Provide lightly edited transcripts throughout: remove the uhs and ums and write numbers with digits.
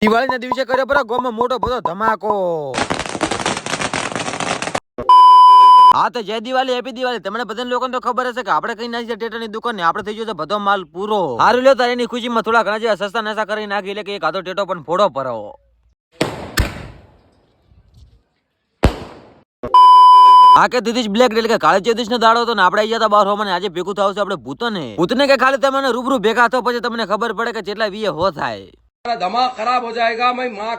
દિવાળીના દિવસે કર્યો બરો ગામમાં મોટો બધો ધમાકો। હા તો જય દિવાળી, હેપી દિવાળી। તમને બધા લોકોને તો ખબર હશે કે આપણે કઈ નાખી ટેટાની દુકાન ને આપણે થઈ ગયો છે બધો માલ પૂરો। હારું લ્યો તારે એની ખુશીમાં થોડા ઘણા જેવા સસ્તા નસા કરી નાખી એટલે કે એક આધો ટેટો પણ ફોડો પરાવો। આ કે દીદી બ્લેક એટલે કે કાળી ચૌદશ નો દાડો હતો ને આપણે અહીંયા બહાર હોમાં આજે ભેગું થાવ છે આપણે ભૂતને કે ખાલી તમને રૂબરૂ ભેગા થો પછી તમને ખબર પડે કે કેટલા વીએ હો થાય। दिमाग खराब हो जाएगा मैं माँ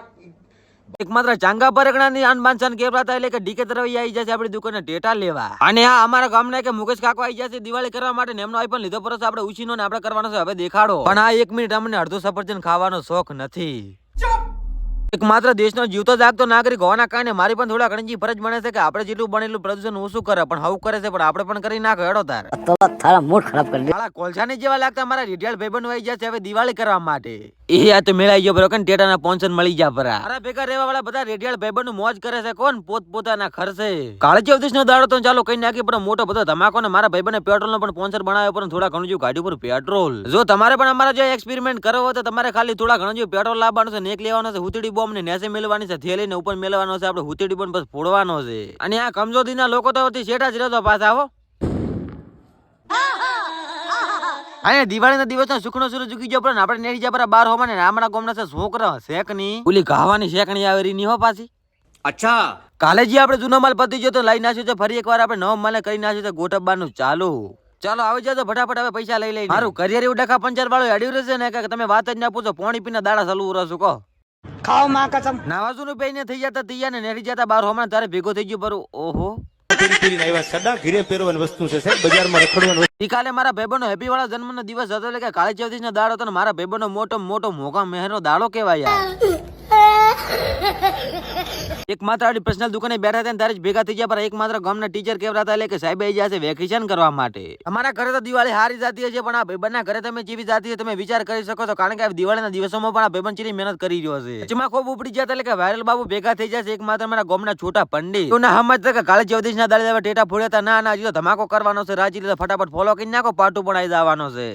એક માત્ર ચાંગા પરગણાની આન બાંધન કેવરાતા એટલે કે ડીકે તરફ આવી જશે આપણી દુકાને ટેટા લેવા। અને આ અમારા ગામના કે મુકેશ કાકો આવી જશે દિવાળી કરવા માટે ને એમનો આઈફોન લીધો પરસ આપણે ઉછીનો ને આપણે કરવાનો છે હવે દેખાડો। પણ આ 1 મિનિટ અમને અડધો સફરજન ખાવાનો શોખ નથી। એક માત્ર દેશનો જીવતો જાગતો નાગરિક હોવાના કારણે મારી પણ થોડા ઘણી ફરજ બને છે કે આપણે જેટલું બનેલું પ્રદૂષણ ઓછું કરે પણ હવું કરે છે પણ આપણે પણ કરી નાખો હેડો તાર તો તારા મૂડ ખરાબ કરી સાલા કોલસાની જેવા લાગતા મારા રીડિયલ ભાઈબંધ આવી જશે હવે દિવાળી કરવા માટે। એ આ તો મેળાઈ ગયો બરોબર ટેટાના પોન્સન મળી જા પરા અરે ભેગા રહેવા વાળા બધા રેડિયલ ભાઈબંધ મોજ કરે છે કોણ પોતપોતાના ખર્ચે। કાળી ચૌદશ નો દાડો તો ચાલો કઈ નાખી પણ મોટો બધો ધમાકો ને મારા ભાઈબંધને પેટ્રોલ નો પણ સ્પોન્સર બનાવ્યો પણ થોડા ઘણું જેવું ગાડી પર પેટ્રોલ। જો તમારે પણ અમારા જો એક્સપેરિમેન્ટ કરવો હોય તો તમારે ખાલી થોડા ઘણું જેવું પેટ્રોલ લાવવાનું છે, નેક લેવાનો છે, હુતડી બોમ્બ ને નેસે મેળવાની છે, થેલીને ઉપર મેળવાનો છે, આપણે હુતડી બોમ્બ બસ ફોડવાનો છે। અને આ કમજોરીના લોકો તો શેઠા જ રહેતો પાછા હો। અને દિવાળીના દિવસનો સુખનો સૂરજ ઉગી ગયો પણ આપણે નેડી જા પર બાર હોમાં ને આમણા ગામના છે છોકરા શેકની ઓલી ગાવાની શેકણી આવેરી ની હો પાછી। अच्छा કાલે જે આપણે જૂનો માલ પતી ગયો તો લઈ નાખ્યું છે ફરી એકવાર આપણે નવો માલ કરી નાખ્યું છે ગોઠબવાનું ચાલુ। ચાલો આવી જાવ તો ફટાફટ હવે પૈસા લઈ લઈ મારું કરિયર એવું ડખા પંચર વાળો અડ્યું રહેશે ને કે તમે વાત જ ના પૂછો પોણી પીને દાડા ચાલુ રહો કહો ખાઓ માં કસમ નાવાજુ પૈને થઈ જતા તૈયાર ને નેડી જતા બાર હોમાં તારે ભેગો થઈ ગયો બરું ઓહો ઘીરે પહેરવાની વસ્તુ છે સાહેબ બજારમાં રખડવાનું। કાલે મારા ભાઈબંધનો હેપી વાળા જન્મનો દિવસ હતો એટલે કે કાળી ચૌદશ નો દાડો હતો ને મારા ભાઈબંધનો મોટો મોગા મહેરનો દાડો કહેવાય યાર। એક માત્ર આપણી પર્સનલ દુકાને બેઠા હતા તારે જ ભેગા થઈ ગયા પર એક માત્ર ગામના ટીચર કેવરાતા એટલે કે સાહેબ આવી જશે વેકેશન કરવા માટે। અમારા ઘરે તો દિવાળી હારી જાતી છે પણ આ ભાઈબંધના ઘરે તમે જેવી જાતી તમે વિચાર કરી શકો છો કારણ કે દિવાળીના દિવસોમાં પણ આ ભાઈબંધ ચીરી મહેનત કરી રહ્યો છે। વચમાં ખૂબ ઉપડી જતા એટલે કે વાયરલ બાબુ ભેગા થઈ જશે એક માત્ર મારા ગામના છોટા પંડિત ના સમજ કે કાળી ચૌદશ ના દાડે ટેટા ફોડ્યા ના હજી તો ધમાકો કરવાનો છે રાજી ફટાફટ ફોલો કરી નાખો પાટું પણ આવી જવાનો છે।